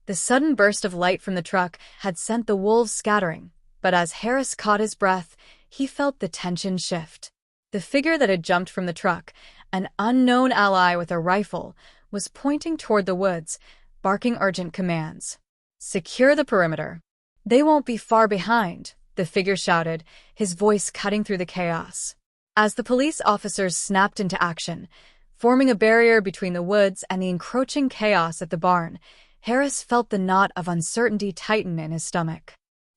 The sudden burst of light from the truck had sent the wolves scattering, but as Harris caught his breath, he felt the tension shift. The figure that had jumped from the truck, an unknown ally with a rifle, was pointing toward the woods, barking urgent commands. "Secure the perimeter. They won't be far behind," the figure shouted, his voice cutting through the chaos. As the police officers snapped into action, forming a barrier between the woods and the encroaching chaos at the barn, Harris felt the knot of uncertainty tighten in his stomach.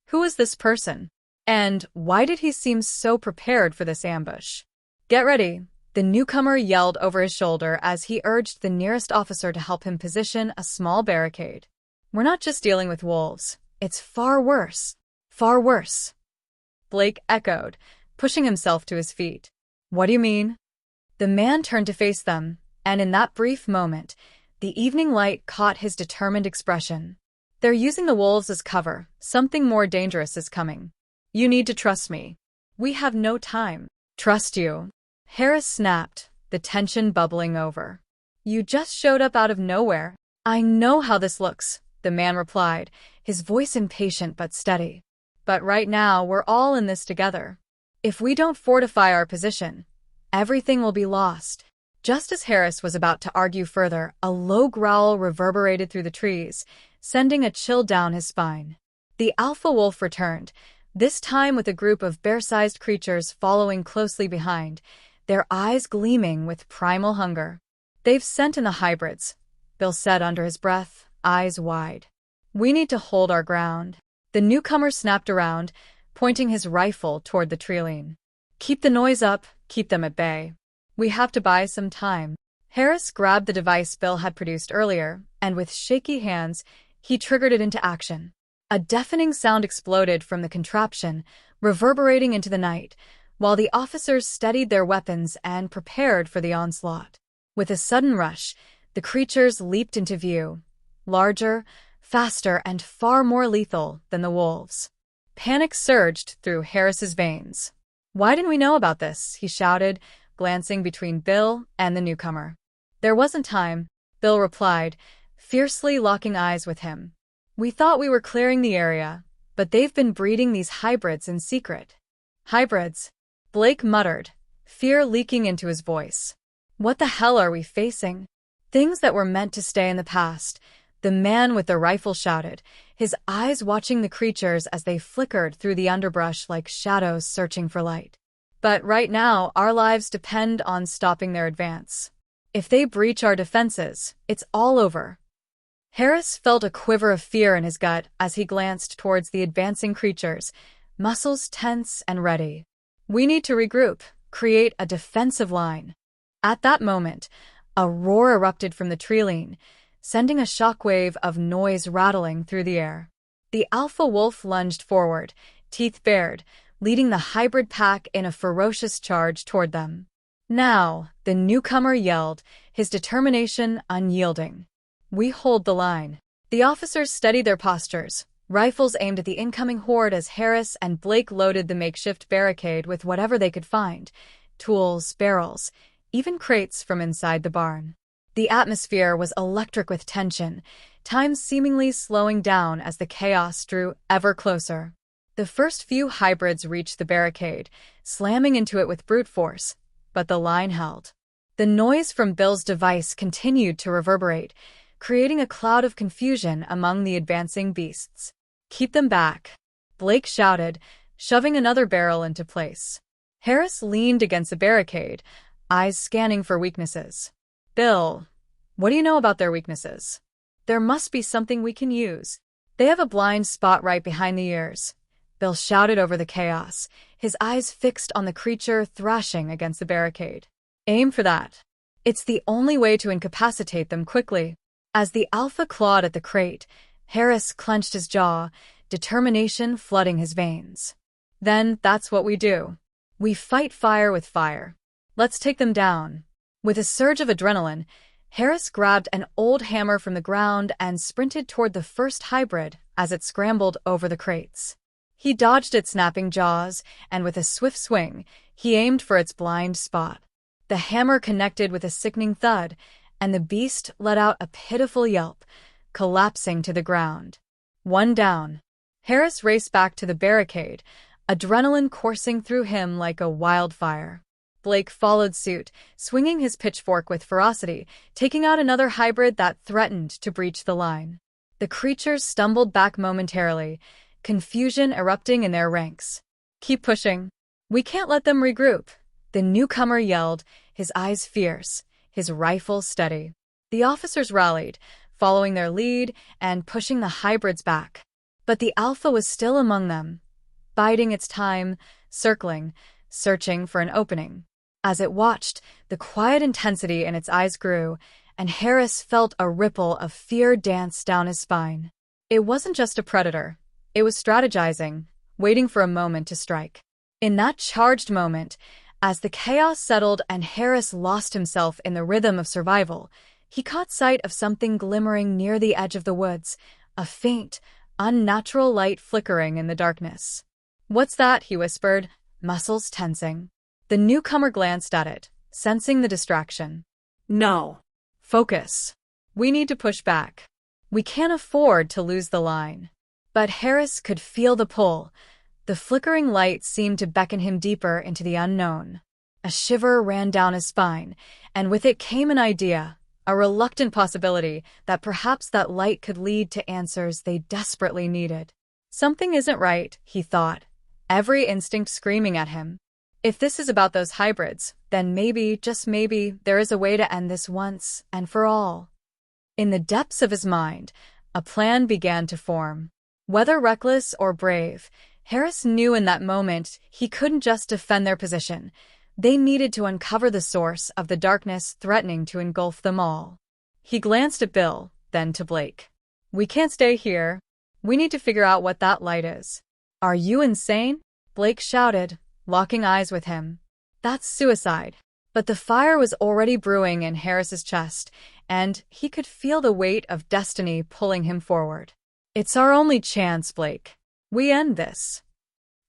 Who was this person? And why did he seem so prepared for this ambush? "Get ready," the newcomer yelled over his shoulder as he urged the nearest officer to help him position a small barricade. "We're not just dealing with wolves. It's far worse. Far worse," Blake echoed, pushing himself to his feet. "What do you mean?" The man turned to face them, and in that brief moment, the evening light caught his determined expression. "They're using the wolves as cover. Something more dangerous is coming. You need to trust me. We have no time." "Trust you?" Harris snapped, the tension bubbling over. "You just showed up out of nowhere." "I know how this looks," the man replied, his voice impatient but steady. "But right now, we're all in this together. If we don't fortify our position, everything will be lost." Just as Harris was about to argue further, a low growl reverberated through the trees, sending a chill down his spine. The alpha wolf returned, this time with a group of bear-sized creatures following closely behind, their eyes gleaming with primal hunger. "They've sent in the hybrids," Bill said under his breath, eyes wide. "We need to hold our ground." The newcomer snapped around, pointing his rifle toward the treeline. "Keep the noise up, keep them at bay. We have to buy some time." Harris grabbed the device Bill had produced earlier, and with shaky hands, he triggered it into action. A deafening sound exploded from the contraption, reverberating into the night, while the officers steadied their weapons and prepared for the onslaught. With a sudden rush, the creatures leaped into view, larger, faster, and far more lethal than the wolves. Panic surged through Harris's veins. "Why didn't we know about this?" he shouted, glancing between Bill and the newcomer. "There wasn't time," Bill replied, fiercely locking eyes with him. "We thought we were clearing the area, but they've been breeding these hybrids in secret." "Hybrids?" Blake muttered, fear leaking into his voice. "What the hell are we facing?" "Things that were meant to stay in the past," the man with the rifle shouted, his eyes watching the creatures as they flickered through the underbrush like shadows searching for light. "But right now, our lives depend on stopping their advance. If they breach our defenses, it's all over." Harris felt a quiver of fear in his gut as he glanced towards the advancing creatures, muscles tense and ready. "We need to regroup, create a defensive line." At that moment, a roar erupted from the treeline, sending a shockwave of noise rattling through the air. The alpha wolf lunged forward, teeth bared, leading the hybrid pack in a ferocious charge toward them. "Now," the newcomer yelled, his determination unyielding. "We hold the line." The officers steadied their postures, rifles aimed at the incoming horde as Harris and Blake loaded the makeshift barricade with whatever they could find: tools, barrels, even crates from inside the barn. The atmosphere was electric with tension, time seemingly slowing down as the chaos drew ever closer. The first few hybrids reached the barricade, slamming into it with brute force, but the line held. The noise from Bill's device continued to reverberate, creating a cloud of confusion among the advancing beasts. "Keep them back," Blake shouted, shoving another barrel into place. Harris leaned against the barricade, eyes scanning for weaknesses. "Bill, what do you know about their weaknesses?" "There must be something we can use. They have a blind spot right behind the ears," Bill shouted over the chaos, his eyes fixed on the creature thrashing against the barricade. "Aim for that. It's the only way to incapacitate them quickly." As the alpha clawed at the crate, Harris clenched his jaw, determination flooding his veins. "Then that's what we do. We fight fire with fire. Let's take them down." With a surge of adrenaline, Harris grabbed an old hammer from the ground and sprinted toward the first hybrid as it scrambled over the crates. He dodged its snapping jaws, and with a swift swing, he aimed for its blind spot. The hammer connected with a sickening thud, and the beast let out a pitiful yelp, collapsing to the ground. One down. Harris raced back to the barricade, adrenaline coursing through him like a wildfire. Blake followed suit, swinging his pitchfork with ferocity, taking out another hybrid that threatened to breach the line. The creatures stumbled back momentarily, confusion erupting in their ranks. "Keep pushing. We can't let them regroup," the newcomer yelled, his eyes fierce, his rifle steady. The officers rallied, following their lead and pushing the hybrids back. But the alpha was still among them, biding its time, circling, searching for an opening. As it watched, the quiet intensity in its eyes grew, and Harris felt a ripple of fear dance down his spine. It wasn't just a predator. It was strategizing, waiting for a moment to strike. In that charged moment, as the chaos settled and Harris lost himself in the rhythm of survival, he caught sight of something glimmering near the edge of the woods, a faint, unnatural light flickering in the darkness. "What's that?" he whispered, muscles tensing. The newcomer glanced at it, sensing the distraction. "No. Focus. We need to push back. We can't afford to lose the line." But Harris could feel the pull. The flickering light seemed to beckon him deeper into the unknown. A shiver ran down his spine, and with it came an idea, a reluctant possibility that perhaps that light could lead to answers they desperately needed. Something isn't right, he thought, every instinct screaming at him. If this is about those hybrids, then maybe, just maybe, there is a way to end this once and for all. In the depths of his mind, a plan began to form. Whether reckless or brave, Harris knew in that moment he couldn't just defend their position. They needed to uncover the source of the darkness threatening to engulf them all. He glanced at Bill, then to Blake. "We can't stay here. We need to figure out what that light is." "Are you insane?" Blake shouted, locking eyes with him. "That's suicide." But the fire was already brewing in Harris's chest, and he could feel the weight of destiny pulling him forward. "It's our only chance, Blake. We end this."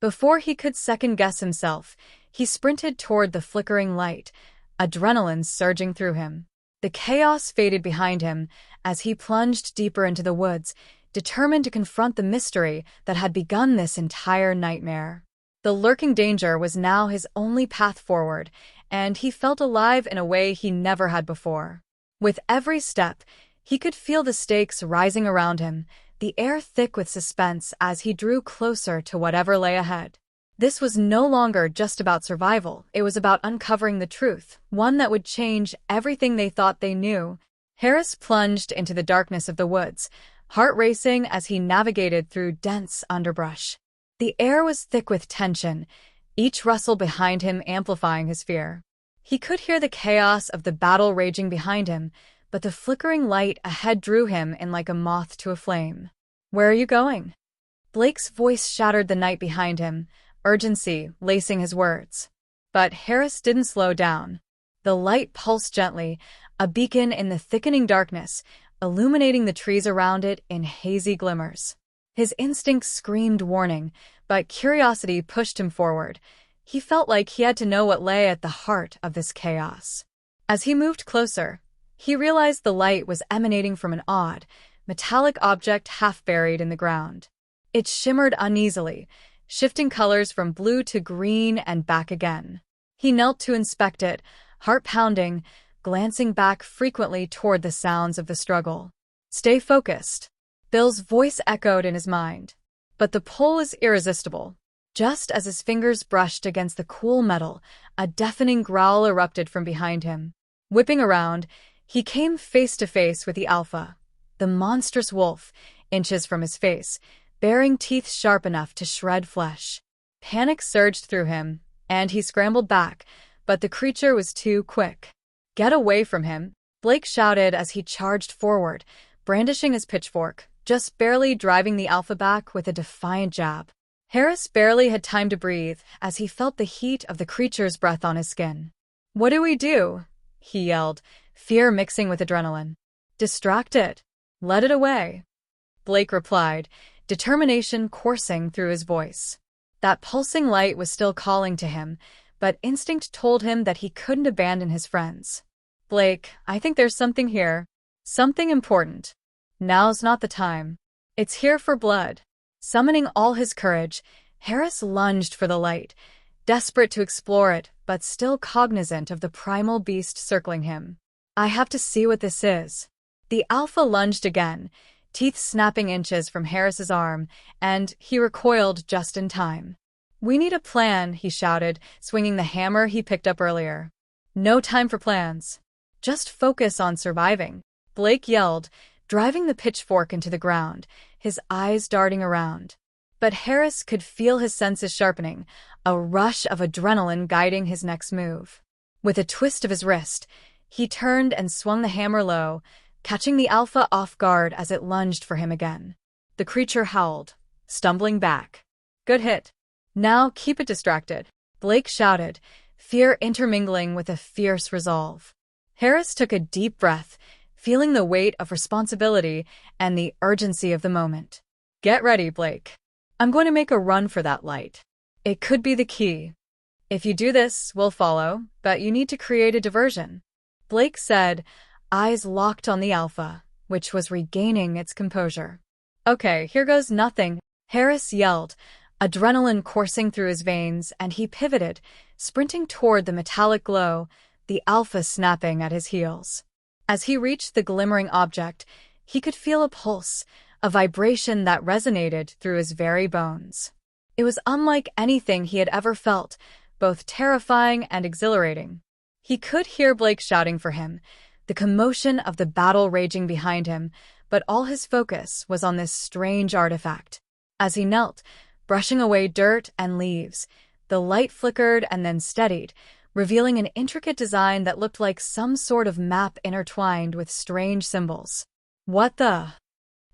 Before he could second-guess himself, he sprinted toward the flickering light, adrenaline surging through him. The chaos faded behind him as he plunged deeper into the woods, determined to confront the mystery that had begun this entire nightmare. The lurking danger was now his only path forward, and he felt alive in a way he never had before. With every step, he could feel the stakes rising around him, the air thick with suspense as he drew closer to whatever lay ahead. This was no longer just about survival, it was about uncovering the truth, one that would change everything they thought they knew. Harris plunged into the darkness of the woods, heart racing as he navigated through dense underbrush. The air was thick with tension, each rustle behind him amplifying his fear. He could hear the chaos of the battle raging behind him, but the flickering light ahead drew him in like a moth to a flame. "Where are you going?" Blake's voice shattered the night behind him, urgency lacing his words. But Harris didn't slow down. The light pulsed gently, a beacon in the thickening darkness, illuminating the trees around it in hazy glimmers. His instincts screamed warning, but curiosity pushed him forward. He felt like he had to know what lay at the heart of this chaos. As he moved closer, he realized the light was emanating from an odd, metallic object half buried in the ground. It shimmered uneasily, shifting colors from blue to green and back again. He knelt to inspect it, heart pounding, glancing back frequently toward the sounds of the struggle. "Stay focused," Bill's voice echoed in his mind. But the pull was irresistible. Just as his fingers brushed against the cool metal, a deafening growl erupted from behind him. Whipping around, he came face to face with the alpha, the monstrous wolf, inches from his face, baring teeth sharp enough to shred flesh. Panic surged through him, and he scrambled back, but the creature was too quick. "Get away from him," Blake shouted as he charged forward, brandishing his pitchfork, just barely driving the alpha back with a defiant jab. Harris barely had time to breathe as he felt the heat of the creature's breath on his skin. "What do we do?" he yelled, fear mixing with adrenaline. "Distract it. Let it away," Blake replied, determination coursing through his voice. That pulsing light was still calling to him, but instinct told him that he couldn't abandon his friends. "Blake, I think there's something here. Something important." Now's not the time. It's here for blood. Summoning all his courage, Harris lunged for the light, desperate to explore it, but still cognizant of the primal beast circling him. I have to see what this is. The alpha lunged again, teeth snapping inches from Harris's arm, and he recoiled just in time. We need a plan, he shouted, swinging the hammer he picked up earlier. No time for plans. Just focus on surviving, Blake yelled, driving the pitchfork into the ground, his eyes darting around. But Harris could feel his senses sharpening, a rush of adrenaline guiding his next move. With a twist of his wrist, he turned and swung the hammer low, catching the alpha off guard as it lunged for him again. The creature howled, stumbling back. Good hit. Now keep it distracted, Blake shouted, fear intermingling with a fierce resolve. Harris took a deep breath, feeling the weight of responsibility and the urgency of the moment. Get ready, Blake. I'm going to make a run for that light. It could be the key. If you do this, we'll follow, but you need to create a diversion, Blake said, eyes locked on the alpha, which was regaining its composure. Okay, here goes nothing, Harris yelled, adrenaline coursing through his veins, and he pivoted, sprinting toward the metallic glow, the alpha snapping at his heels. As he reached the glimmering object, he could feel a pulse, a vibration that resonated through his very bones. It was unlike anything he had ever felt, both terrifying and exhilarating. He could hear Blake shouting for him, the commotion of the battle raging behind him, but all his focus was on this strange artifact. As he knelt, brushing away dirt and leaves, the light flickered and then steadied, revealing an intricate design that looked like some sort of map intertwined with strange symbols. What the?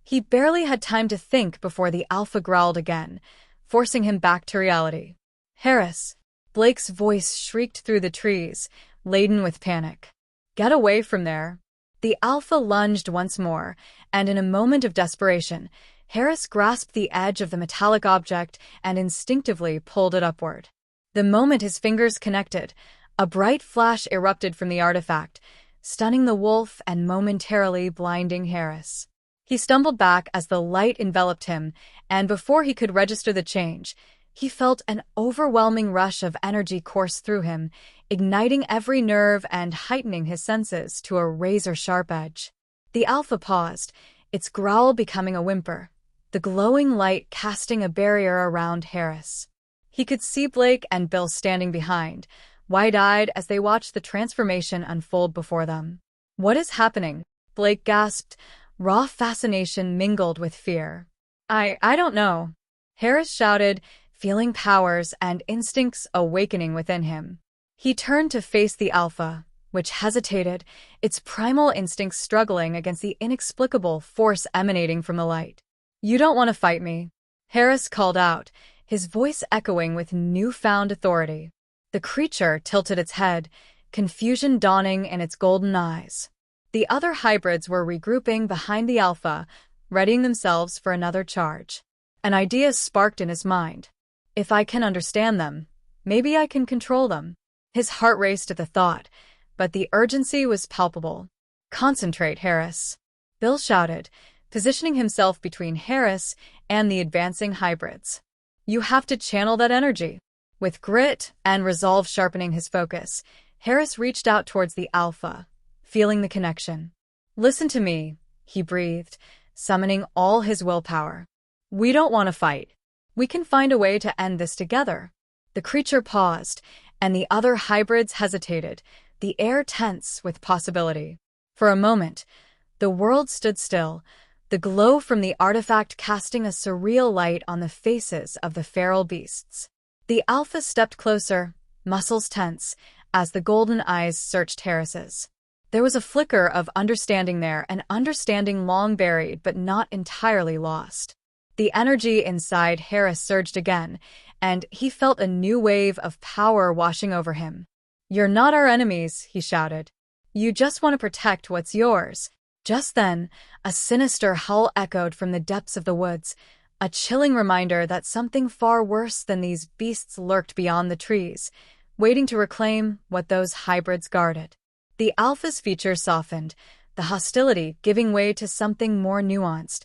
He barely had time to think before the alpha growled again, forcing him back to reality. Harris, Blake's voice shrieked through the trees, laden with panic. Get away from there. The alpha lunged once more, and in a moment of desperation, Harris grasped the edge of the metallic object and instinctively pulled it upward. The moment his fingers connected, a bright flash erupted from the artifact, stunning the wolf and momentarily blinding Harris. He stumbled back as the light enveloped him, and before he could register the change, he felt an overwhelming rush of energy course through him, igniting every nerve and heightening his senses to a razor-sharp edge. The alpha paused, its growl becoming a whimper, the glowing light casting a barrier around Harris. He could see Blake and Bill standing behind, wide-eyed as they watched the transformation unfold before them. What is happening? Blake gasped, raw fascination mingled with fear. I don't know, Harris shouted, feeling powers and instincts awakening within him. He turned to face the alpha, which hesitated, its primal instincts struggling against the inexplicable force emanating from the light. You don't want to fight me, Harris called out, his voice echoing with newfound authority. The creature tilted its head, confusion dawning in its golden eyes. The other hybrids were regrouping behind the alpha, readying themselves for another charge. An idea sparked in his mind. If I can understand them, maybe I can control them. His heart raced at the thought, but the urgency was palpable. Concentrate, Harris, Bill shouted, positioning himself between Harris and the advancing hybrids. You have to channel that energy. With grit and resolve sharpening his focus, Harris reached out towards the alpha, feeling the connection. Listen to me, he breathed, summoning all his willpower. We don't want to fight. We can find a way to end this together. The creature paused, and the other hybrids hesitated, the air tense with possibility. For a moment, the world stood still, the glow from the artifact casting a surreal light on the faces of the feral beasts. The alpha stepped closer, muscles tense, as the golden eyes searched Harris's. There was a flicker of understanding there, an understanding long buried but not entirely lost. The energy inside Harris surged again, and he felt a new wave of power washing over him. You're not our enemies, he shouted. You just want to protect what's yours. Just then, a sinister howl echoed from the depths of the woods, a chilling reminder that something far worse than these beasts lurked beyond the trees, waiting to reclaim what those hybrids guarded. The alpha's features softened, the hostility giving way to something more nuanced,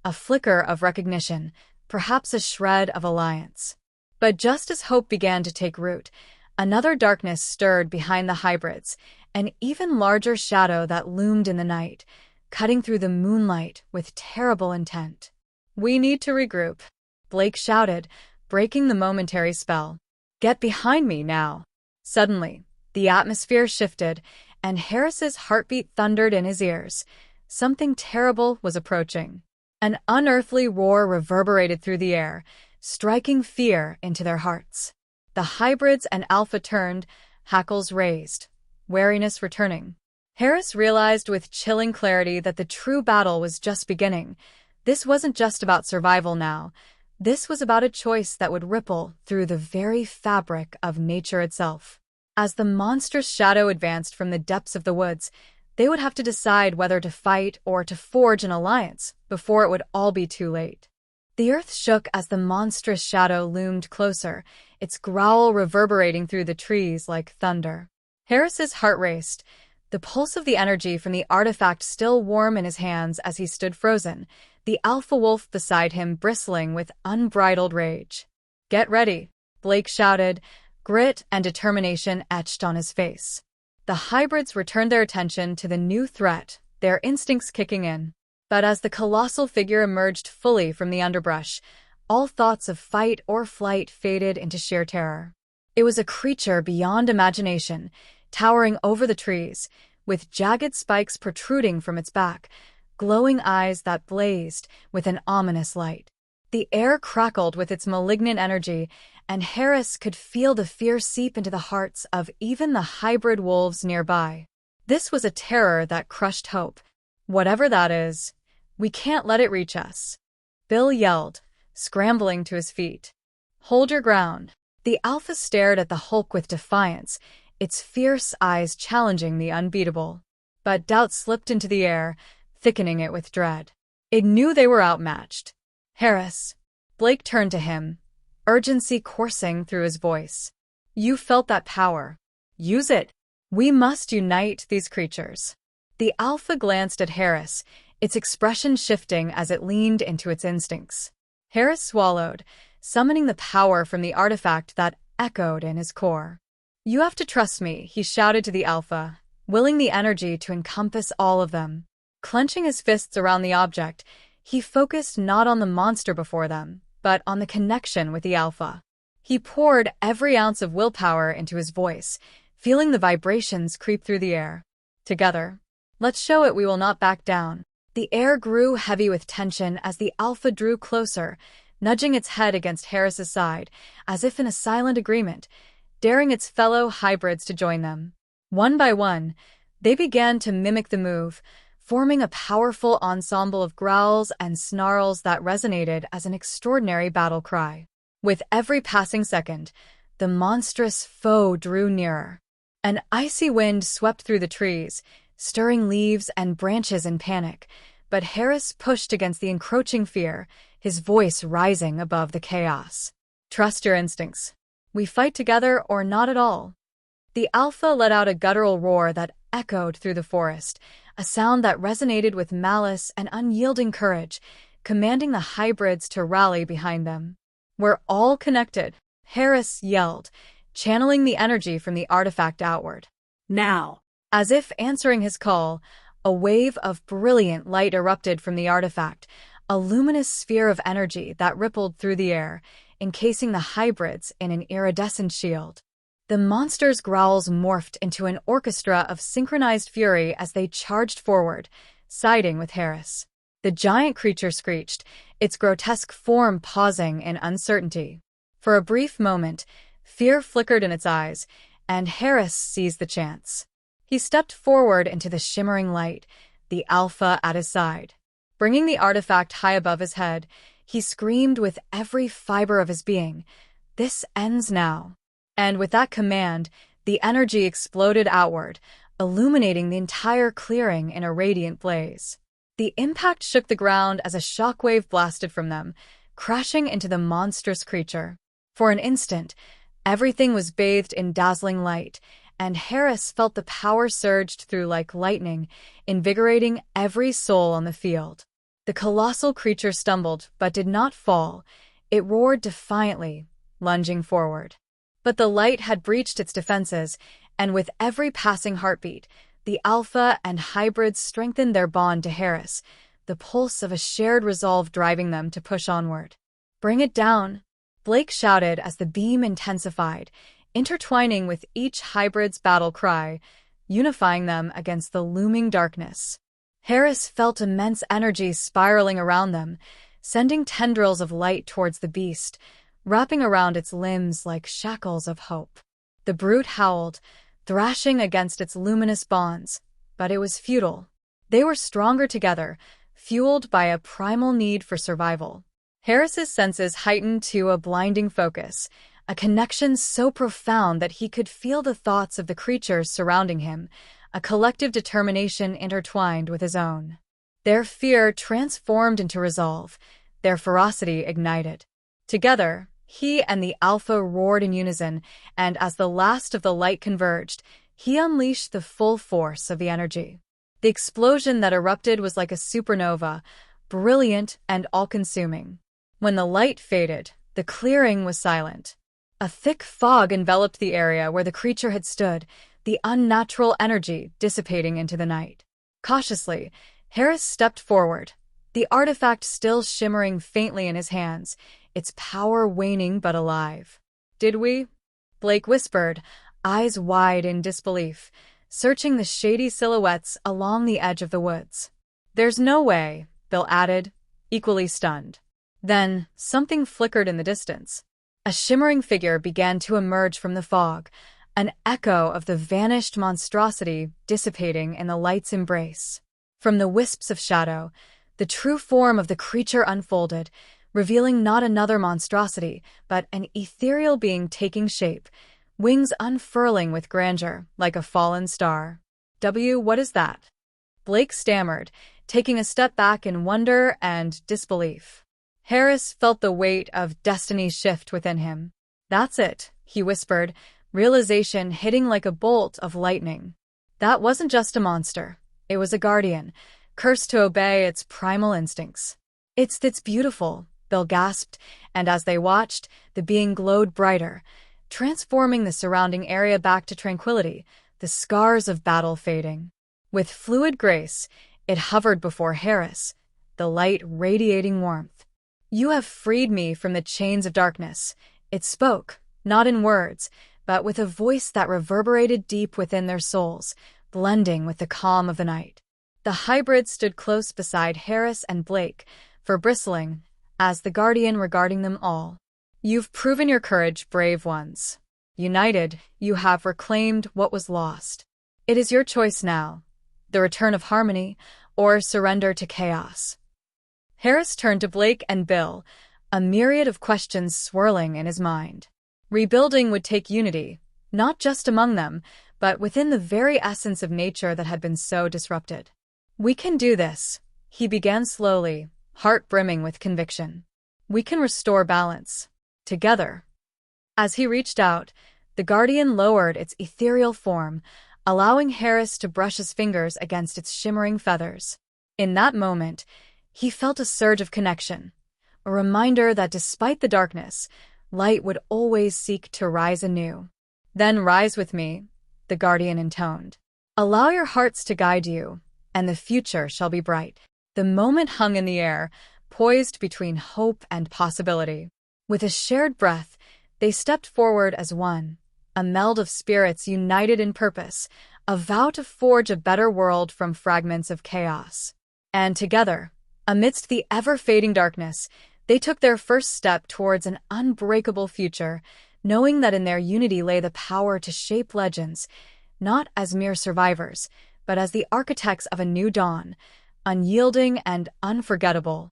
a flicker of recognition, perhaps a shred of alliance. But just as hope began to take root, another darkness stirred behind the hybrids, an even larger shadow that loomed in the night, cutting through the moonlight with terrible intent. "We need to regroup," Blake shouted, breaking the momentary spell. "Get behind me now." Suddenly, the atmosphere shifted, and Harris's heartbeat thundered in his ears. Something terrible was approaching. An unearthly roar reverberated through the air, striking fear into their hearts. The hybrids and Alpha turned, hackles raised, wariness returning. Harris realized with chilling clarity that the true battle was just beginning. This wasn't just about survival now. This was about a choice that would ripple through the very fabric of nature itself. As the monstrous shadow advanced from the depths of the woods, they would have to decide whether to fight or to forge an alliance before it would all be too late. The earth shook as the monstrous shadow loomed closer, its growl reverberating through the trees like thunder. Harris's heart raced, the pulse of the energy from the artifact still warm in his hands as he stood frozen, the alpha wolf beside him bristling with unbridled rage. "Get ready," Blake shouted, grit and determination etched on his face. The hybrids returned their attention to the new threat, their instincts kicking in. But as the colossal figure emerged fully from the underbrush, all thoughts of fight or flight faded into sheer terror. It was a creature beyond imagination, towering over the trees, with jagged spikes protruding from its back, glowing eyes that blazed with an ominous light. The air crackled with its malignant energy, and Harris could feel the fear seep into the hearts of even the hybrid wolves nearby. This was a terror that crushed hope. "Whatever that is, we can't let it reach us," Bill yelled, scrambling to his feet. "Hold your ground." The alpha stared at the hulk with defiance, its fierce eyes challenging the unbeatable. But doubt slipped into the air, thickening it with dread. It knew they were outmatched. "Harris." Blake turned to him, urgency coursing through his voice. "You felt that power. Use it. We must unite these creatures." The alpha glanced at Harris, its expression shifting as it leaned into its instincts. Harris swallowed, summoning the power from the artifact that echoed in his core. "You have to trust me," he shouted to the alpha, willing the energy to encompass all of them. Clenching his fists around the object, he focused not on the monster before them, but on the connection with the alpha. He poured every ounce of willpower into his voice, feeling the vibrations creep through the air. "Together, let's show it we will not back down." The air grew heavy with tension as the alpha drew closer, nudging its head against Harris's side, as if in a silent agreement, daring its fellow hybrids to join them. One by one, they began to mimic the move, forming a powerful ensemble of growls and snarls that resonated as an extraordinary battle cry. With every passing second, the monstrous foe drew nearer. An icy wind swept through the trees, stirring leaves and branches in panic, but Harris pushed against the encroaching fear, his voice rising above the chaos. "Trust your instincts. We fight together or not at all." The alpha let out a guttural roar that echoed through the forest, a sound that resonated with malice and unyielding courage, commanding the hybrids to rally behind them. "We're all connected," Harris yelled, channeling the energy from the artifact outward. "Now!" As if answering his call, a wave of brilliant light erupted from the artifact, a luminous sphere of energy that rippled through the air, encasing the hybrids in an iridescent shield. The monster's growls morphed into an orchestra of synchronized fury as they charged forward, siding with Harris. The giant creature screeched, its grotesque form pausing in uncertainty. For a brief moment, fear flickered in its eyes, and Harris seized the chance. He stepped forward into the shimmering light, the alpha at his side. Bringing the artifact high above his head, he screamed with every fiber of his being, "This ends now." And with that command, the energy exploded outward, illuminating the entire clearing in a radiant blaze. The impact shook the ground as a shockwave blasted from them, crashing into the monstrous creature. For an instant, everything was bathed in dazzling light, and Harris felt the power surged through like lightning, invigorating every soul on the field. The colossal creature stumbled, but did not fall. It roared defiantly, lunging forward. But the light had breached its defenses, and with every passing heartbeat, the alpha and hybrids strengthened their bond to Harris, the pulse of a shared resolve driving them to push onward. "Bring it down," Blake shouted as the beam intensified, intertwining with each hybrid's battle cry, unifying them against the looming darkness. Harris felt immense energy spiraling around them, sending tendrils of light towards the beast, wrapping around its limbs like shackles of hope. The brute howled, thrashing against its luminous bonds, but it was futile. They were stronger together, fueled by a primal need for survival. Harris's senses heightened to a blinding focus, a connection so profound that he could feel the thoughts of the creatures surrounding him, a collective determination intertwined with his own. Their fear transformed into resolve, their ferocity ignited. Together, he and the alpha roared in unison, and as the last of the light converged, he unleashed the full force of the energy. The explosion that erupted was like a supernova, brilliant and all-consuming. When the light faded, the clearing was silent. A thick fog enveloped the area where the creature had stood, the unnatural energy dissipating into the night. Cautiously, Harris stepped forward, the artifact still shimmering faintly in his hands, its power waning but alive. "Did we?" Blake whispered, eyes wide in disbelief, searching the shady silhouettes along the edge of the woods. "There's no way," Bill added, equally stunned. Then, something flickered in the distance. A shimmering figure began to emerge from the fog, an echo of the vanished monstrosity dissipating in the light's embrace. From the wisps of shadow, the true form of the creature unfolded, revealing not another monstrosity, but an ethereal being taking shape, wings unfurling with grandeur, like a fallen star. What is that?" Blake stammered, taking a step back in wonder and disbelief. Harris felt the weight of destiny shift within him. "That's it," he whispered, realization hitting like a bolt of lightning. That wasn't just a monster. It was a guardian, cursed to obey its primal instincts. It's beautiful," Bill gasped, and as they watched, the being glowed brighter, transforming the surrounding area back to tranquility, the scars of battle fading. With fluid grace, it hovered before Harris, the light radiating warmth. "You have freed me from the chains of darkness," it spoke, not in words, but with a voice that reverberated deep within their souls, blending with the calm of the night. The hybrid stood close beside Harris and Blake, for bristling, as the guardian regarding them all. "You've proven your courage, brave ones. United, you have reclaimed what was lost. It is your choice now, the return of harmony or surrender to chaos." Harris turned to Blake and Bill, a myriad of questions swirling in his mind. Rebuilding would take unity, not just among them, but within the very essence of nature that had been so disrupted. "We can do this," he began slowly, heart brimming with conviction. "We can restore balance. Together." As he reached out, the guardian lowered its ethereal form, allowing Harris to brush his fingers against its shimmering feathers. In that moment, he felt a surge of connection, a reminder that despite the darkness, light would always seek to rise anew. "Then rise with me," the guardian intoned. "Allow your hearts to guide you, and the future shall be bright." The moment hung in the air, poised between hope and possibility. With a shared breath, they stepped forward as one, a meld of spirits united in purpose, a vow to forge a better world from fragments of chaos. And together, amidst the ever-fading darkness, they took their first step towards an unbreakable future, knowing that in their unity lay the power to shape legends, not as mere survivors, but as the architects of a new dawn, unyielding and unforgettable.